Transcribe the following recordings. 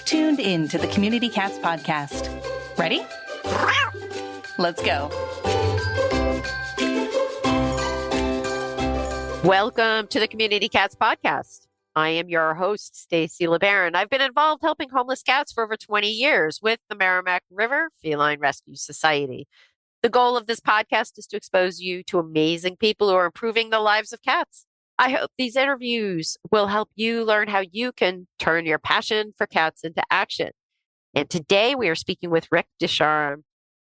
tuned in to the Community Cats podcast. Ready? Let's go. Welcome to the Community Cats podcast. I am your host, Stacy LeBaron. I've been involved helping homeless cats for over 20 years with the Merrimack River Feline Rescue Society. The goal of this podcast is to expose you to amazing people who are improving the lives of cats. I hope these interviews will help you learn how you can turn your passion for cats into action. And today we are speaking with Rick DuCharme.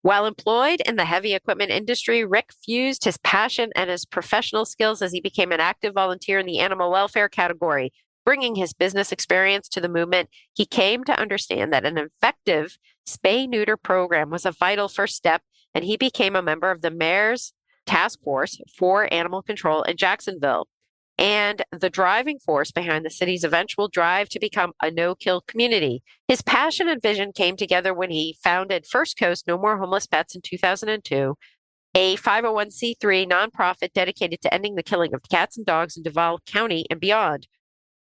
While employed in the heavy equipment industry, Rick fused his passion and his professional skills as he became an active volunteer in the animal welfare category. Bringing his business experience to the movement, he came to understand that an effective spay-neuter program was a vital first step, and he became a member of the Mayor's Task Force for Animal Control in Jacksonville, and the driving force behind the city's eventual drive to become a no-kill community. His passion and vision came together when he founded First Coast No More Homeless Pets in 2002, a 501c3 nonprofit dedicated to ending the killing of cats and dogs in Duval County and beyond.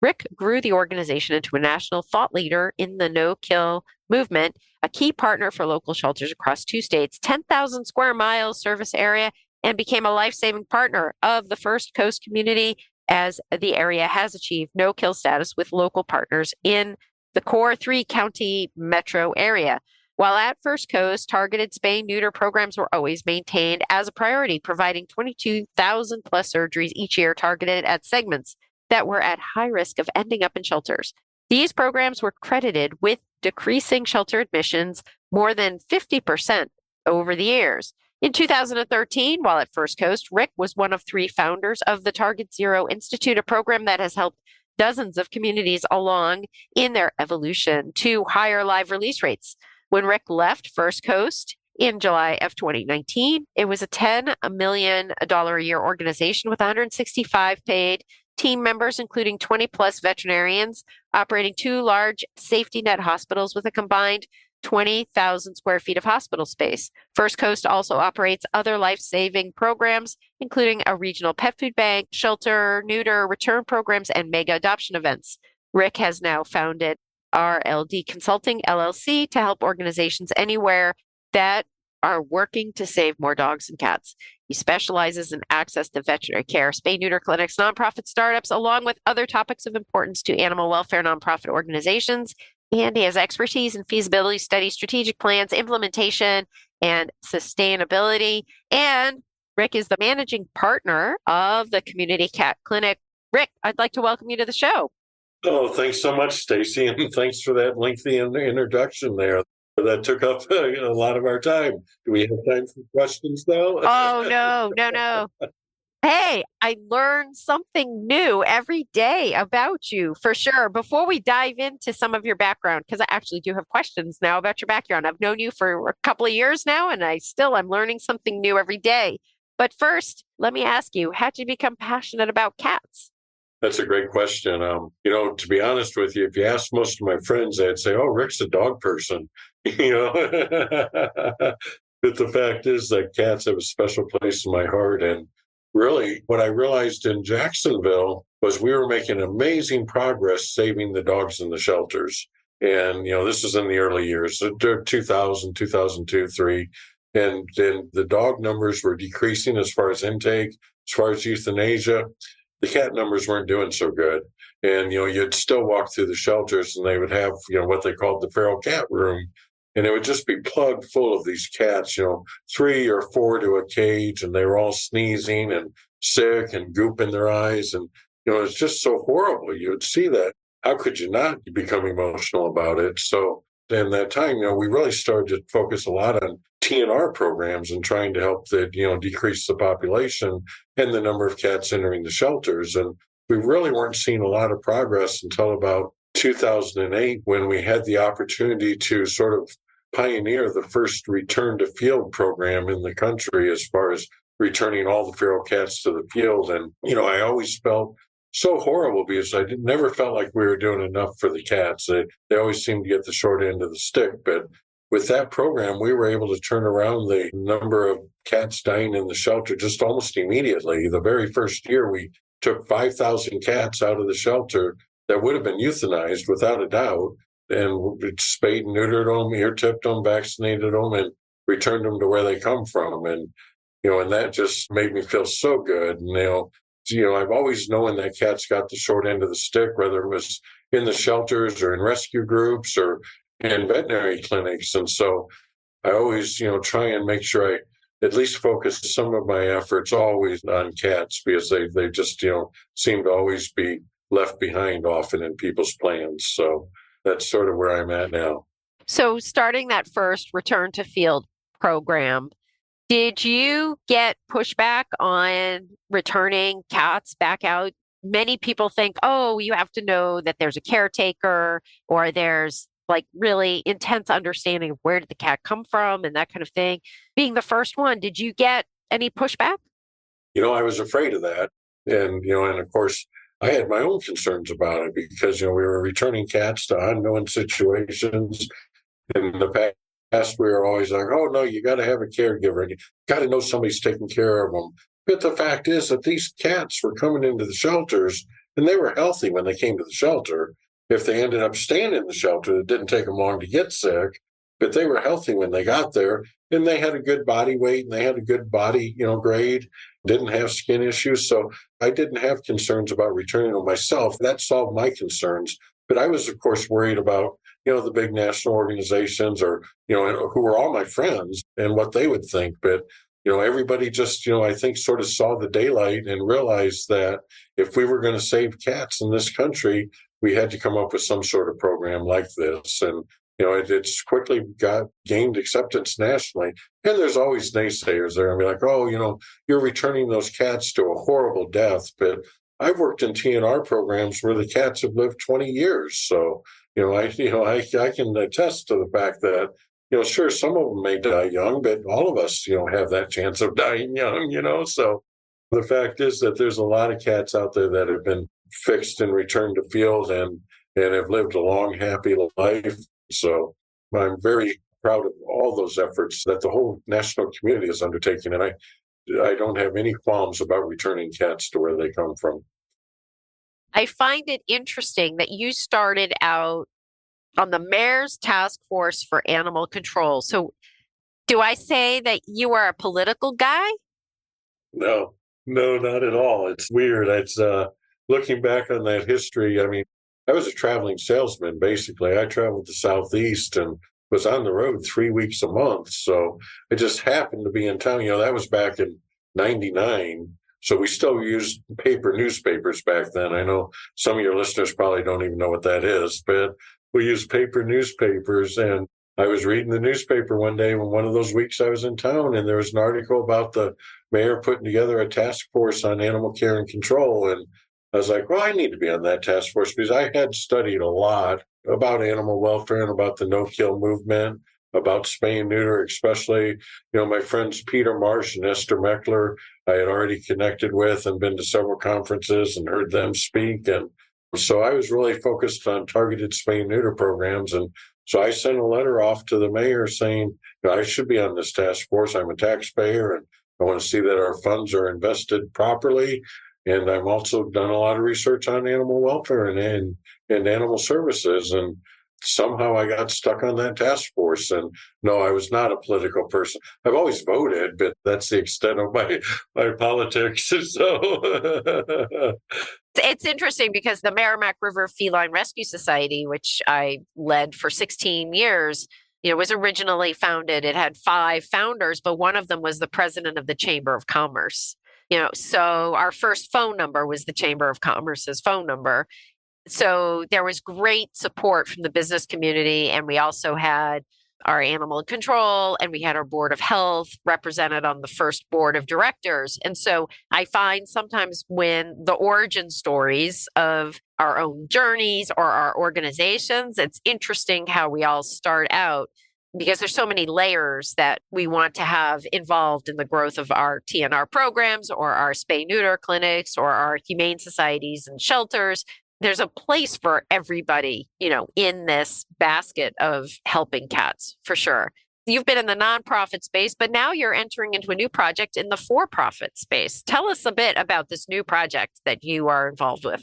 Rick grew the organization into a national thought leader in the no-kill movement, a key partner for local shelters across 2 states, 10,000 square miles service area, and became a life-saving partner of the First Coast community as the area has achieved no-kill status with local partners in the core 3-county metro area. While at First Coast, targeted spay-neuter programs were always maintained as a priority, providing 22,000 plus surgeries each year targeted at segments that were at high risk of ending up in shelters. These programs were credited with decreasing shelter admissions more than 50% over the years. In 2013, while at First Coast, Rick was one of 3 founders of the Target Zero Institute, a program that has helped dozens of communities along in their evolution to higher live release rates. When Rick left First Coast in July of 2019, it was a $10 million a year organization with 165 paid team members, including 20 plus veterinarians, operating 2 large safety net hospitals with a combined 20,000 square feet of hospital space. First Coast also operates other life-saving programs, including a regional pet food bank, shelter, neuter, return programs, and mega adoption events. Rick has now founded RLD Consulting, LLC, to help organizations anywhere that are working to save more dogs and cats. He specializes in access to veterinary care, spay-neuter clinics, nonprofit startups, along with other topics of importance to animal welfare nonprofit organizations. And he has expertise in feasibility studies, strategic plans, implementation, and sustainability. And Rick is the managing partner of the Community Cat Clinic. Rick, I'd like to welcome you to the show. Oh, thanks so much, Stacy, and thanks for that lengthy introduction there. That took up a lot of our time. Do we have time for questions, though? Oh, no. Hey, I learn something new every day about you, for sure. Before we dive into some of your background, because I actually do have questions now about your background. I've known you for a couple of years now, and I'm learning something new every day. But first, let me ask you, how did you become passionate about cats? That's a great question. To be honest with you, if you ask most of my friends, they'd say, "Oh, Rick's a dog person." But the fact is that cats have a special place in my heart. And really, what I realized in Jacksonville was we were making amazing progress saving the dogs in the shelters. And, this is in the early years, 2000, 2002, 3. And then the dog numbers were decreasing as far as intake, as far as euthanasia. The cat numbers weren't doing so good. And, you'd still walk through the shelters and they would have, what they called the feral cat room. And it would just be plugged full of these cats, 3 or 4 to a cage, and they were all sneezing and sick and goop in their eyes. And, it's just so horrible. You would see that. How could you not become emotional about it? So in that time, we really started to focus a lot on TNR programs and trying to help decrease the population and the number of cats entering the shelters. And we really weren't seeing a lot of progress until about 2008, when we had the opportunity to sort of pioneer the first return to field program in the country as far as returning all the feral cats to the field. And, I always felt so horrible because I never felt like we were doing enough for the cats. They always seemed to get the short end of the stick. But with that program, we were able to turn around the number of cats dying in the shelter just almost immediately. The very first year, we took 5,000 cats out of the shelter that would have been euthanized without a doubt. and spayed and neutered them, ear tipped them, vaccinated them, and returned them to where they come from. And, and that just made me feel so good. And, I've always known that cats got the short end of the stick, whether it was in the shelters or in rescue groups or in veterinary clinics. And so I always, try and make sure I at least focus some of my efforts always on cats, because they just, seem to always be left behind often in people's plans. So that's sort of where I'm at now. So starting that first return to field program, did you get pushback on returning cats back out? Many people think, oh, you have to know that there's a caretaker, or there's like really intense understanding of where did the cat come from and that kind of thing. Being the first one, did you get any pushback? I was afraid of that. And of course, I had my own concerns about it because, we were returning cats to unknown situations. In the past, we were always like, oh, no, you got to have a caregiver. You got to know somebody's taking care of them. But the fact is that these cats were coming into the shelters and they were healthy when they came to the shelter. If they ended up staying in the shelter, it didn't take them long to get sick, but they were healthy when they got there, and they had a good body weight and they had a good body, grade, didn't have skin issues. So I didn't have concerns about returning them myself. That solved my concerns. But I was, of course, worried about, the big national organizations or, who were all my friends and what they would think. But, everybody just, I think sort of saw the daylight and realized that if we were going to save cats in this country, we had to come up with some sort of program like this. And, it's quickly gained acceptance nationally. And there's always naysayers there and be like, oh, you're returning those cats to a horrible death. But I've worked in TNR programs where the cats have lived 20 years. So, I can attest to the fact that, sure, some of them may die young, but all of us, have that chance of dying young, So the fact is that there's a lot of cats out there that have been fixed and returned to field and have lived a long, happy life. So I'm very proud of all those efforts that the whole national community is undertaking. And I don't have any qualms about returning cats to where they come from. I find it interesting that you started out on the Mayor's Task Force for Animal Control. So do I say that you are a political guy? No, not at all. It's weird. It's looking back on that history. I mean, I was a traveling salesman, basically. I traveled the Southeast and was on the road 3 weeks a month. So it just happened to be in town. That was back in 99. So we still used paper newspapers back then. I know some of your listeners probably don't even know what that is, but we used paper newspapers. And I was reading the newspaper one day when one of those weeks I was in town, and there was an article about the mayor putting together a task force on animal care and control. And I was like, well, I need to be on that task force because I had studied a lot about animal welfare and about the no-kill movement, about spay and neuter, especially, my friends Peter Marsh and Esther Meckler, I had already connected with and been to several conferences and heard them speak. And so I was really focused on targeted spay and neuter programs. And so I sent a letter off to the mayor saying, I should be on this task force. I'm a taxpayer and I want to see that our funds are invested properly. And I've also done a lot of research on animal welfare and animal services. And somehow I got stuck on that task force. And no, I was not a political person. I've always voted, but that's the extent of my politics. So it's interesting because the Merrimack River Feline Rescue Society, which I led for 16 years, was originally founded. It had 5 founders, but one of them was the president of the Chamber of Commerce. So our first phone number was the Chamber of Commerce's phone number. So there was great support from the business community. And we also had our animal control and we had our board of health represented on the first board of directors. And so I find sometimes when the origin stories of our own journeys or our organizations, it's interesting how we all start out, because there's so many layers that we want to have involved in the growth of our TNR programs or our spay neuter clinics or our humane societies and shelters. There's a place for everybody, in this basket of helping cats, for sure. You've been in the nonprofit space, but now you're entering into a new project in the for-profit space. Tell us a bit about this new project that you are involved with.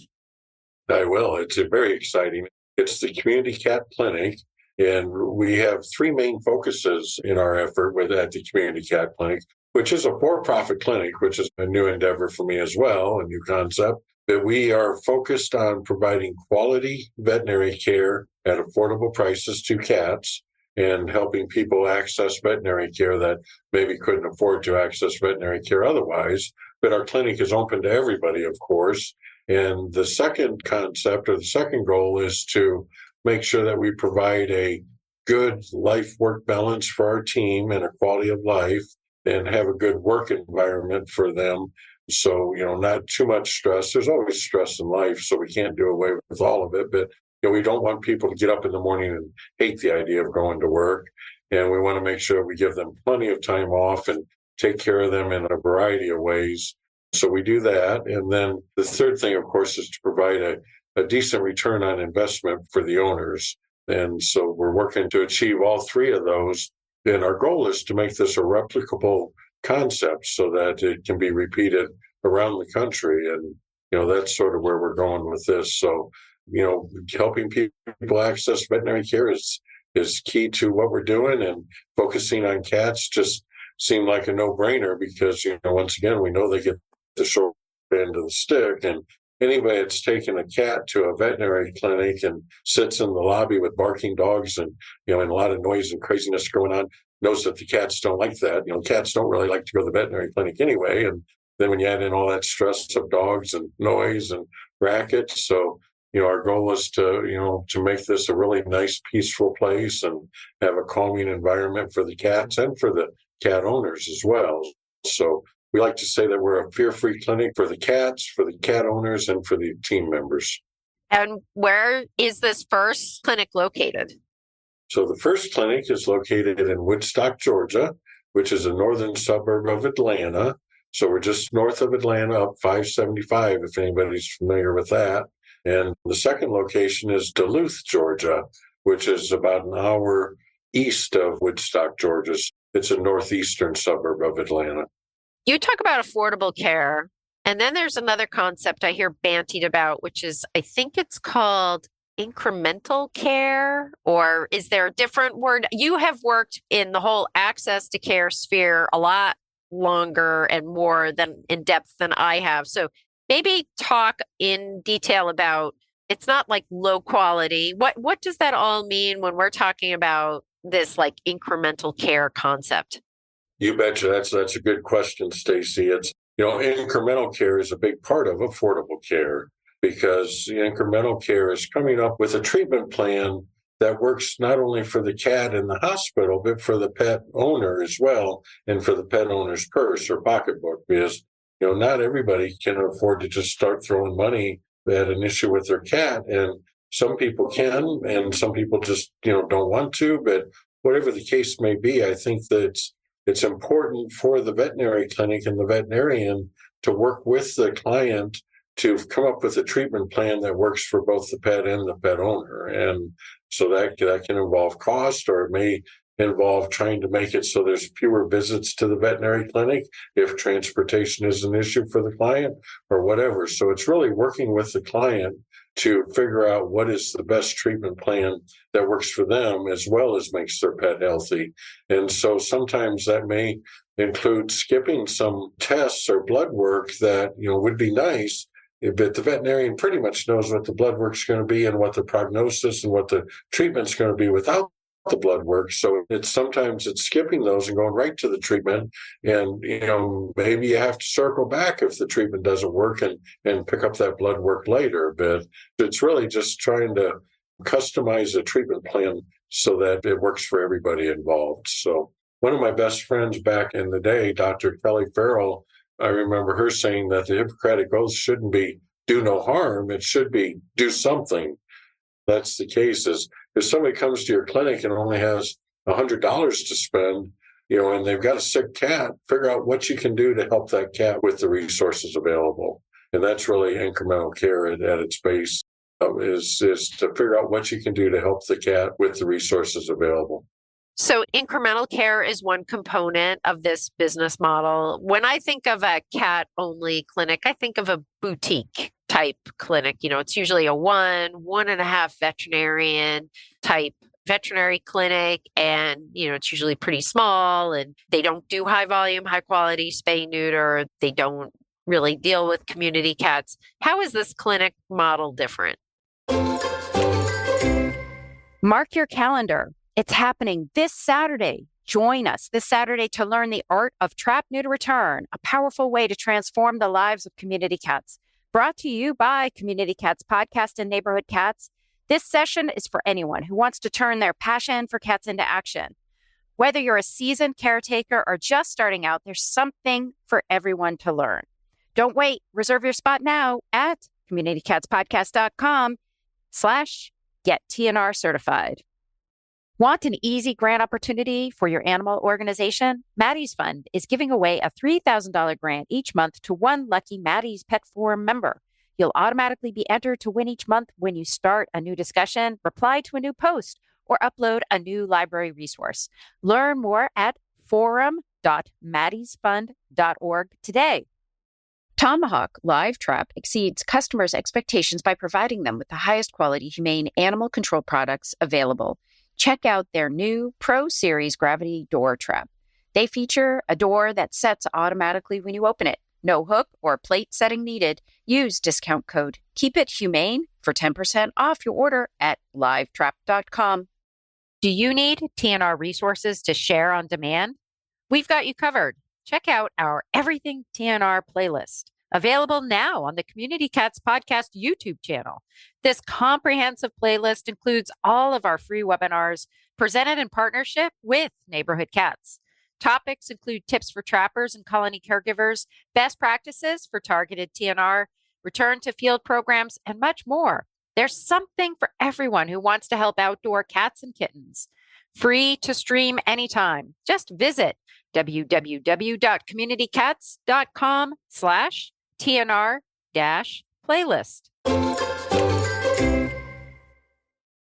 I will. It's very exciting. It's the Community Cat Clinic. And we have three main focuses in our effort at the Community Cat Clinic, which is a for-profit clinic, which is a new endeavor for me as well, a new concept. That we are focused on providing quality veterinary care at affordable prices to cats and helping people access veterinary care that maybe couldn't afford to access veterinary care otherwise. But our clinic is open to everybody, of course. And the second concept or the second goal is to make sure that we provide a good life-work balance for our team and a quality of life and have a good work environment for them. So, not too much stress. There's always stress in life, so we can't do away with all of it. But, we don't want people to get up in the morning and hate the idea of going to work. And we want to make sure we give them plenty of time off and take care of them in a variety of ways. So we do that. And then the third thing, of course, is to provide a decent return on investment for the owners. And so we're working to achieve all three of those. And our goal is to make this a replicable concept so that it can be repeated around the country. And, that's sort of where we're going with this. So, helping people access veterinary care is key to what we're doing, and focusing on cats just seemed like a no-brainer because, once again, we know they get the short end of the stick. And anybody that's taken a cat to a veterinary clinic and sits in the lobby with barking dogs and, and a lot of noise and craziness going on knows that the cats don't like that. Cats don't really like to go to the veterinary clinic anyway. And then when you add in all that stress of dogs and noise and racket. So, our goal is to make this a really nice, peaceful place and have a calming environment for the cats and for the cat owners as well. So we like to say that we're a fear-free clinic for the cats, for the cat owners, and for the team members. And where is this first clinic located? So the first clinic is located in Woodstock, Georgia, which is a northern suburb of Atlanta. So we're just north of Atlanta, up 575, if anybody's familiar with that. And the second location is Duluth, Georgia, which is about an hour east of Woodstock, Georgia. It's a northeastern suburb of Atlanta. You talk about affordable care, and then there's another concept I hear bantied about, which is, I think it's called incremental care, or is there a different word? You have worked in the whole access to care sphere a lot longer and more than in depth than I have. So maybe talk in detail about, it's not like low quality. What does that all mean when we're talking about this like incremental care concept? You betcha. That's a good question, Stacy. It's, incremental care is a big part of affordable care because the incremental care is coming up with a treatment plan that works not only for the cat in the hospital, but for the pet owner as well, and for the pet owner's purse or pocketbook, because not everybody can afford to just start throwing money at an issue with their cat. And some people can, and some people just, don't want to. But whatever the case may be, I think that it's important for the veterinary clinic and the veterinarian to work with the client to come up with a treatment plan that works for both the pet and the pet owner. And so that can involve cost, or it may involve trying to make it so there's fewer visits to the veterinary clinic if transportation is an issue for the client or whatever. So it's really working with the client to figure out what is the best treatment plan that works for them as well as makes their pet healthy. And so sometimes that may include skipping some tests or blood work that, would be nice, but the veterinarian pretty much knows what the blood work's going to be and what the prognosis and what the treatment's going to be without the blood work. So sometimes it's skipping those and going right to the treatment. And, maybe you have to circle back if the treatment doesn't work and pick up that blood work later. But it's really just trying to customize a treatment plan so that it works for everybody involved. So one of my best friends back in the day, Dr. Kelly Farrell, I remember her saying that the Hippocratic Oath shouldn't be do no harm. It should be do something. That's the case. Is if somebody comes to your clinic and only has $100 to spend, and they've got a sick cat, figure out what you can do to help that cat with the resources available. And that's really incremental care at its base, is to figure out what you can do to help the cat with the resources available. So incremental care is one component of this business model. When I think of a cat-only clinic, I think of a boutique type clinic. It's usually a 1.5 veterinarian type veterinary clinic, and it's usually pretty small, and they don't do high volume, high quality spay neuter. They don't really deal with community cats. How is this clinic model different? Mark your calendar. It's happening this Saturday. Join us this Saturday to learn the art of trap, neuter, return, a powerful way to transform the lives of community cats. Brought to you by Community Cats Podcast and Neighborhood Cats. This session is for anyone who wants to turn their passion for cats into action. Whether you're a seasoned caretaker or just starting out, there's something for everyone to learn. Don't wait. Reserve your spot now at communitycatspodcast.com/get TNR certified. Want an easy grant opportunity for your animal organization? Maddie's Fund is giving away a $3,000 grant each month to one lucky Maddie's Pet Forum member. You'll automatically be entered to win each month when you start a new discussion, reply to a new post, or upload a new library resource. Learn more at forum.maddiesfund.org today. Tomahawk Live Trap exceeds customers' expectations by providing them with the highest quality humane animal control products available. Check out their new Pro Series Gravity Door Trap. They feature a door that sets automatically when you open it. No hook or plate setting needed. Use discount code Keep It Humane for 10% off your order at livetrap.com. Do you need TNR resources to share on demand? We've got you covered. Check out our Everything TNR playlist, available now on the Community Cats Podcast YouTube channel. This comprehensive playlist includes all of our free webinars presented in partnership with Neighborhood Cats. Topics include tips for trappers and colony caregivers, best practices for targeted TNR, return to field programs, and much more. There's something for everyone who wants to help outdoor cats and kittens. Free to stream anytime. Just visit www.communitycats.com/TNR-playlist.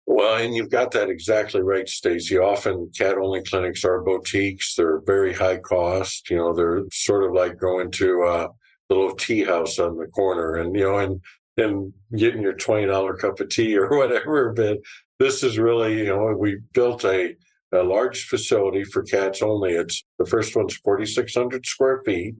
Well, and you've got that exactly right, Stacey. Often cat-only clinics are boutiques. They're very high cost. They're sort of like going to the little tea house on the corner and getting your $20 cup of tea or whatever. But this is really, we built a large facility for cats only. The first one's 4,600 square feet.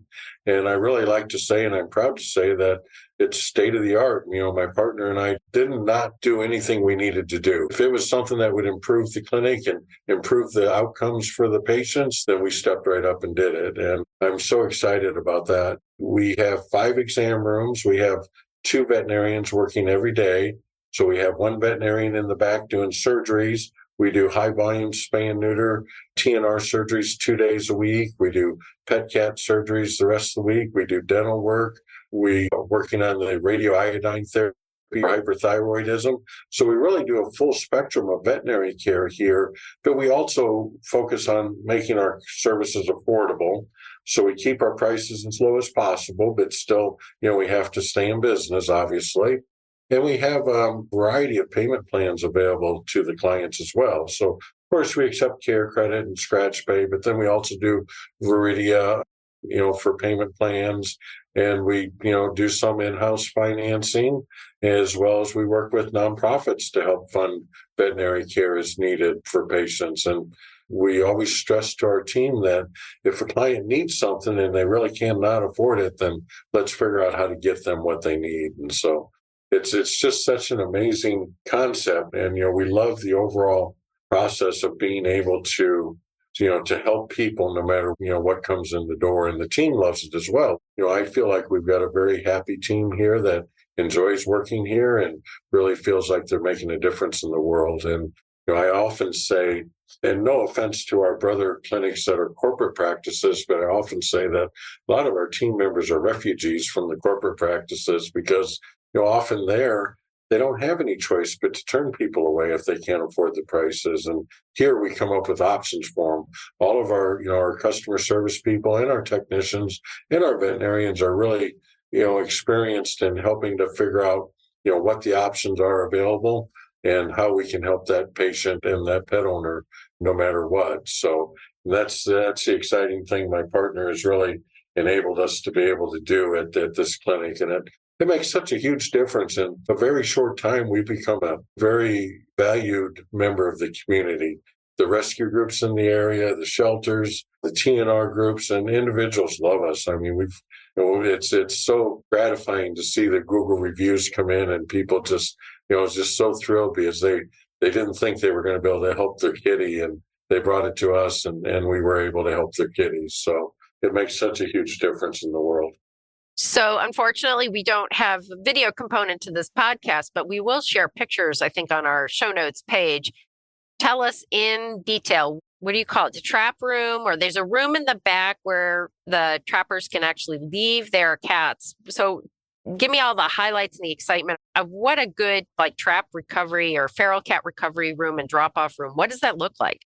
And I really like to say, and I'm proud to say, that it's state of the art. My partner and I did not do anything we needed to do. If it was something that would improve the clinic and improve the outcomes for the patients, then we stepped right up and did it. And I'm so excited about that. We have 5 exam rooms. We have 2 veterinarians working every day. So we have 1 veterinarian in the back doing surgeries. We do high volume spay and neuter, TNR surgeries 2 days a week. We do pet cat surgeries the rest of the week. We do dental work. We are working on the radioiodine therapy, hyperthyroidism. So we really do a full spectrum of veterinary care here, but we also focus on making our services affordable. So we keep our prices as low as possible, but still, we have to stay in business, obviously. And we have a variety of payment plans available to the clients as well. So, of course, we accept care credit and scratch pay, but then we also do Viridia, for payment plans. And we, do some in-house financing, as well as we work with nonprofits to help fund veterinary care as needed for patients. And we always stress to our team that if a client needs something and they really cannot afford it, then let's figure out how to get them what they need. And so it's just such an amazing concept. And, we love the overall process of being able to help people no matter, what comes in the door. And the team loves it as well. I feel like we've got a very happy team here that enjoys working here and really feels like they're making a difference in the world. And, I often say, and no offense to our brother clinics that are corporate practices, but I often say that a lot of our team members are refugees from the corporate practices because, often they don't have any choice but to turn people away if they can't afford the prices. And here we come up with options for them. All of our, our customer service people and our technicians and our veterinarians are really, experienced in helping to figure out, what the options are available. and how we can help that patient and that pet owner no matter what. So that's the exciting thing my partner has really enabled us to be able to do at this clinic. And it makes such a huge difference. In a very short time, we've become a very valued member of the community. The rescue groups in the area, the shelters, the TNR groups, and individuals love us. I mean, it's so gratifying to see the Google reviews come in, and people just so thrilled because they didn't think they were going to be able to help their kitty, and they brought it to us, and we were able to help their kitties. So it makes such a huge difference in the world. So unfortunately, we don't have a video component to this podcast, but we will share pictures, I think, on our show notes page. Tell us in detail, what do you call it? The trap room, or there's a room in the back where the trappers can actually leave their cats. So give me all the highlights and the excitement of what a good trap recovery or feral cat recovery room and drop-off room. What does that look like?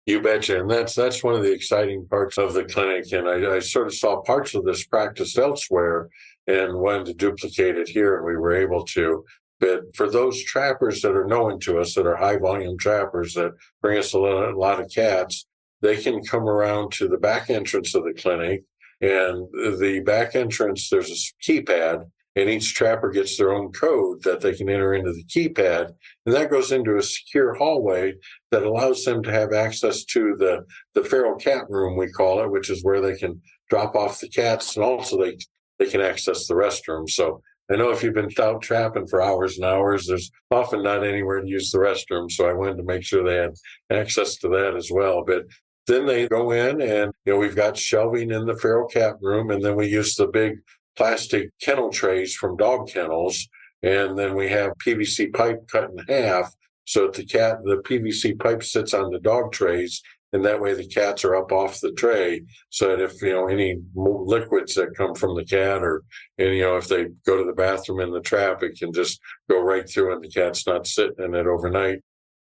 You betcha. And that's one of the exciting parts of the clinic. And I sort of saw parts of this practiced elsewhere and wanted to duplicate it here, and we were able to. But for those trappers that are known to us, that are high volume trappers that bring us a lot of cats, they can come around to the back entrance of the clinic. And the back entrance, there's a keypad, and each trapper gets their own code that they can enter into the keypad. And that goes into a secure hallway that allows them to have access to the feral cat room, we call it, which is where they can drop off the cats, and also they can access the restroom. So I know if you've been out trapping for hours and hours, there's often not anywhere to use the restroom. So I wanted to make sure they had access to that as well. But then they go in, and we've got shelving in the feral cat room, and then we use the big plastic kennel trays from dog kennels, and then we have PVC pipe cut in half so that the PVC pipe sits on the dog trays, and that way the cats are up off the tray, so that if any liquids that come from the cat, or if they go to the bathroom in the trap, it can just go right through, and the cat's not sitting in it overnight.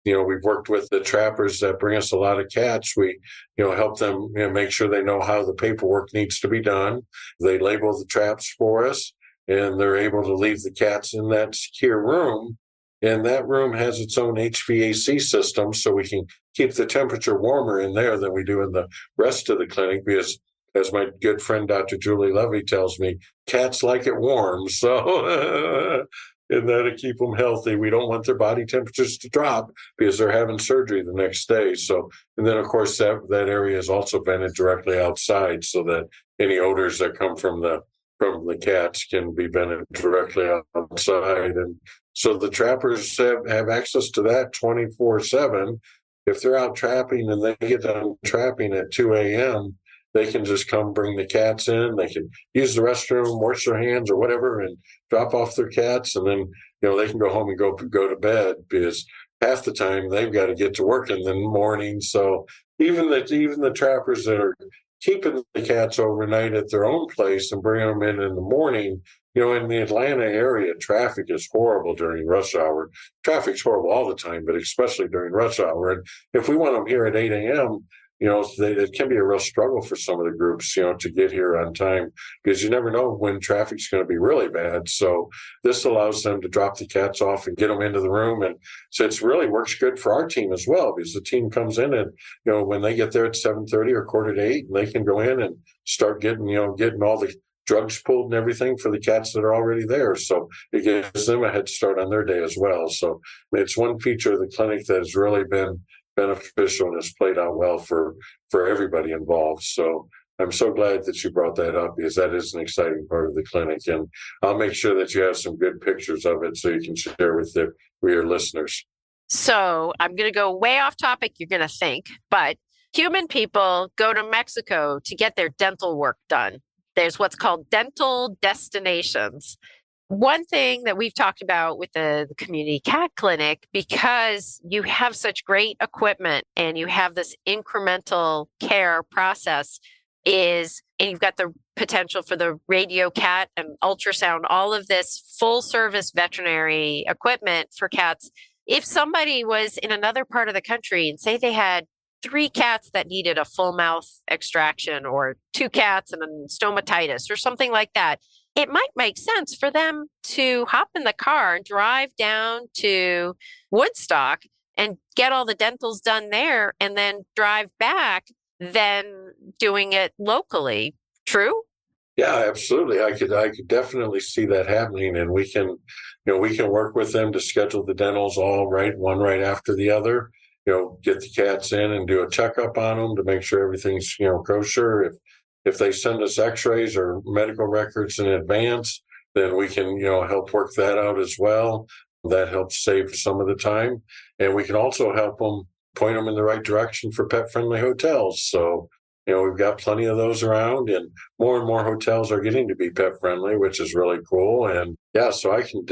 We've worked with the trappers that bring us a lot of cats. We, help them make sure they know how the paperwork needs to be done. They label the traps for us, and they're able to leave the cats in that secure room. And that room has its own HVAC system, so we can keep the temperature warmer in there than we do in the rest of the clinic, because, as my good friend Dr. Julie Levy tells me, cats like it warm. So and that'll keep them healthy. We don't want their body temperatures to drop because they're having surgery the next day. So, and then of course that area is also vented directly outside, so that any odors that come from the cats can be vented directly outside. And so the trappers have access to that 24/7. If they're out trapping and they get done trapping at 2 a.m., they can just come bring the cats in. They can use the restroom, wash their hands or whatever, and drop off their cats. And then, they can go home and go to bed, because half the time they've got to get to work in the morning. So even the trappers that are keeping the cats overnight at their own place and bringing them in the morning, in the Atlanta area, traffic is horrible during rush hour. Traffic's horrible all the time, but especially during rush hour. And if we want them here at 8 a.m., it can be a real struggle for some of the groups, to get here on time, because you never know when traffic's going to be really bad. So this allows them to drop the cats off and get them into the room. And so it really works good for our team as well, because the team comes in and, when they get there at 7:30 or 7:45, and they can go in and start getting all the drugs pulled and everything for the cats that are already there. So it gives them a head start on their day as well. So it's one feature of the clinic that has really been beneficial and has played out well for everybody involved. So I'm so glad that you brought that up, because that is an exciting part of the clinic. And I'll make sure that you have some good pictures of it so you can share with your listeners. So I'm going to go way off topic, you're going to think, but human people go to Mexico to get their dental work done. There's what's called dental destinations. One thing that we've talked about with the community cat clinic, because you have such great equipment and you have this incremental care process, and you've got the potential for the radio cat and ultrasound, all of this full service veterinary equipment for cats. If somebody was in another part of the country and say they had 3 cats that needed a full mouth extraction, or 2 cats and a stomatitis or something like that, it might make sense for them to hop in the car and drive down to Woodstock and get all the dentals done there and then drive back than doing it locally. True? Yeah, absolutely. I could definitely see that happening, and we can work with them to schedule the dentals all right, one right after the other. Get the cats in and do a checkup on them to make sure everything's kosher. If they send us X-rays or medical records in advance, then we can help work that out as well. That helps save some of the time, and we can also help them point them in the right direction for pet-friendly hotels. So we've got plenty of those around, and more hotels are getting to be pet friendly, which is really cool. And yeah, so I think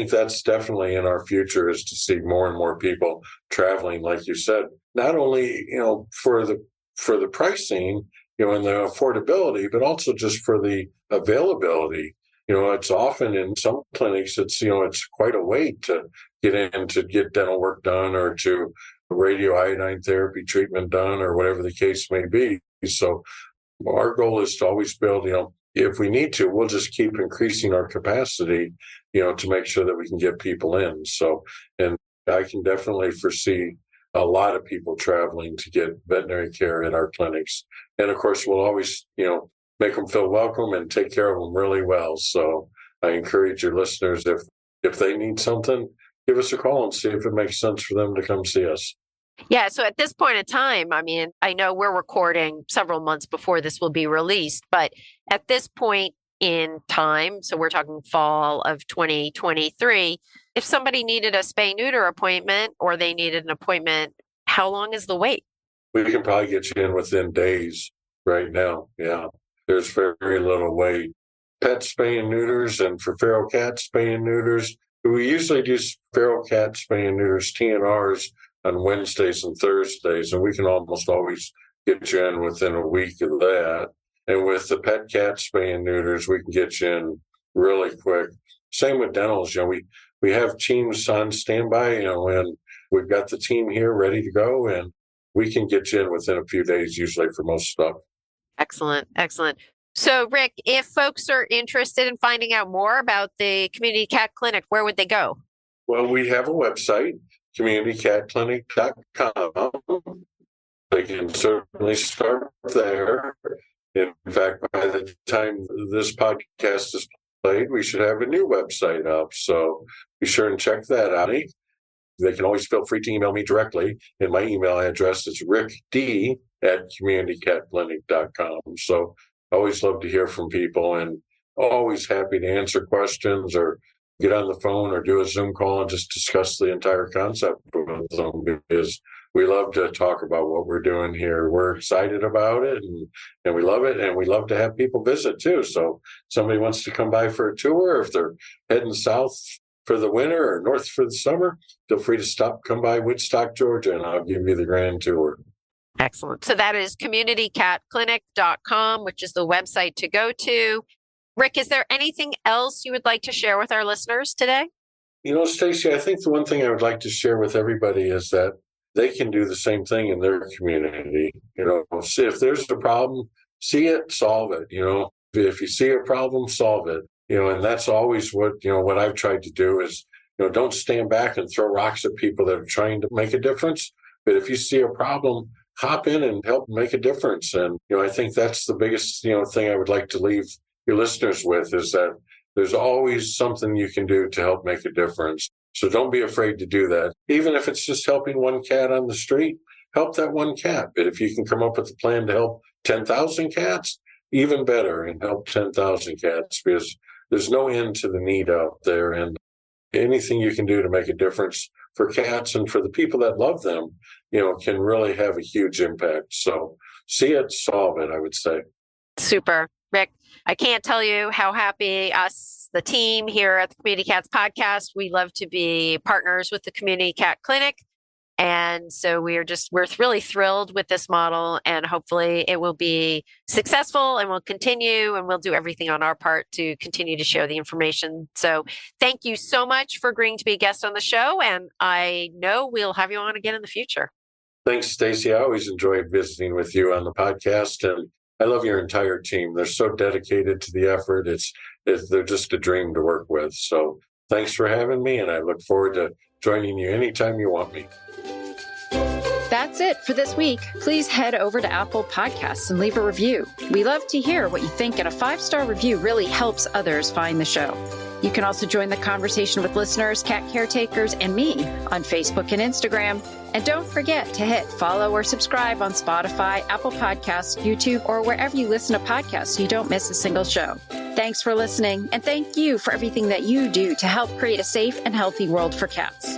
that's definitely in our future, is to see more and more people traveling, like you said, not only, for the pricing, and the affordability, but also just for the availability. It's often in some clinics, it's quite a wait to get in to get dental work done or to radioiodine therapy treatment done or whatever the case may be. So our goal is to always build, if we need to, we'll just keep increasing our capacity, to make sure that we can get people in. So, and I can definitely foresee a lot of people traveling to get veterinary care at our clinics. And of course, we'll always, make them feel welcome and take care of them really well. So I encourage your listeners, if they need something, give us a call and see if it makes sense for them to come see us. Yeah. So at this point in time, I mean, I know we're recording several months before this will be released, but at this point in time, so we're talking fall of 2023, if somebody needed a spay-neuter appointment or they needed an appointment, how long is the wait? We can probably get you in within days right now. Yeah. There's very little wait. Pet spay and neuters, and for feral cat spay and neuters, we usually do feral cat spay and neuters, TNRs, on Wednesdays and Thursdays, and we can almost always get you in within a week of that. And with the pet cat spay and neuters, we can get you in really quick. Same with dentals. We have teams on standby, and we've got the team here ready to go, and we can get you in within a few days usually for most stuff. Excellent. Excellent. So, Rick, if folks are interested in finding out more about the Community Cat Clinic, where would they go? Well, we have a website, communitycatclinic.com. They can certainly start there. In fact, by the time this podcast is played, we should have a new website up. So be sure and check that out. They can always feel free to email me directly, and my email address is rickd@communitycatclinic.com. So always love to hear from people, and always happy to answer questions or get on the phone or do a Zoom call and just discuss the entire concept with them, because we love to talk about what we're doing here. We're excited about it, and we love it, and we love to have people visit too. So somebody wants to come by for a tour, or if they're heading south for the winter or north for the summer, feel free to come by Woodstock, Georgia, and I'll give you the grand tour. Excellent. So that is communitycatclinic.com, which is the website to go to. Rick, is there anything else you would like to share with our listeners today? Stacy, I think the one thing I would like to share with everybody is that they can do the same thing in their community. See if there's a problem, see it, solve it. If you see a problem, solve it. And that's always what I've tried to do is, don't stand back and throw rocks at people that are trying to make a difference. But if you see a problem, hop in and help make a difference. And, I think that's the biggest, thing I would like to leave your listeners with, is that there's always something you can do to help make a difference. So don't be afraid to do that. Even if it's just helping one cat on the street, help that one cat. But if you can come up with a plan to help 10,000 cats, even better, and help 10,000 cats, because there's no end to the need out there. And anything you can do to make a difference for cats and for the people that love them, can really have a huge impact. So see it, solve it, I would say. Super. Rick, I can't tell you how happy us, the team here at the Community Cats Podcast, we love to be partners with the Community Cat Clinic. And so we're really thrilled with this model, and hopefully it will be successful and we'll continue, and we'll do everything on our part to continue to share the information. So thank you so much for agreeing to be a guest on the show. And I know we'll have you on again in the future. Thanks, Stacy. I always enjoy visiting with you on the podcast, and I love your entire team. They're so dedicated to the effort. They're just a dream to work with. So thanks for having me, and I look forward to joining you anytime you want me. That's it for this week. Please head over to Apple Podcasts and leave a review. We love to hear what you think, and a 5-star review really helps others find the show. You can also join the conversation with listeners, cat caretakers, and me on Facebook and Instagram. And don't forget to hit follow or subscribe on Spotify, Apple Podcasts, YouTube, or wherever you listen to podcasts so you don't miss a single show. Thanks for listening, and thank you for everything that you do to help create a safe and healthy world for cats.